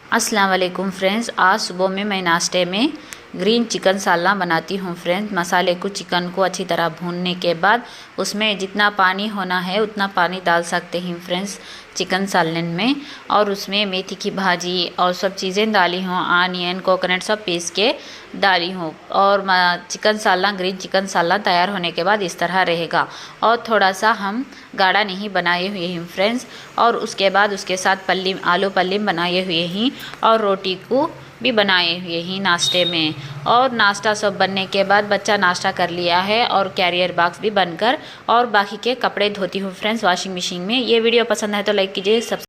अस्सलाम वालेकुम फ्रेंड्स, आज सुबह में मैं नाश्ते में ग्रीन चिकन सालना बनाती हूँ फ्रेंड्स। मसाले को चिकन को अच्छी तरह भूनने के बाद उसमें जितना पानी होना है उतना पानी डाल सकते हैं फ्रेंड्स चिकन सालन में। और उसमें मेथी की भाजी और सब चीज़ें डाली हूँ, आनियन कोकोनट सब पीस के डाली हूँ। और चिकन सालना ग्रीन चिकन सालना तैयार होने के बाद इस तरह रहेगा। और थोड़ा सा हम गाढ़ा नहीं बनाए हुए हैं फ्रेंड्स। और उसके बाद उसके साथ पल्ली आलू पल्ली बनाए हुए हैं और रोटी को भी बनाए हुए हैं नाश्ते में। और नाश्ता सब बनने के बाद बच्चा नाश्ता कर लिया है और कैरियर बॉक्स भी बनकर और बाकी के कपड़े धोती हूँ फ्रेंड्स वॉशिंग मशीन में। ये वीडियो पसंद है तो लाइक कीजिए, सब्सक्राइब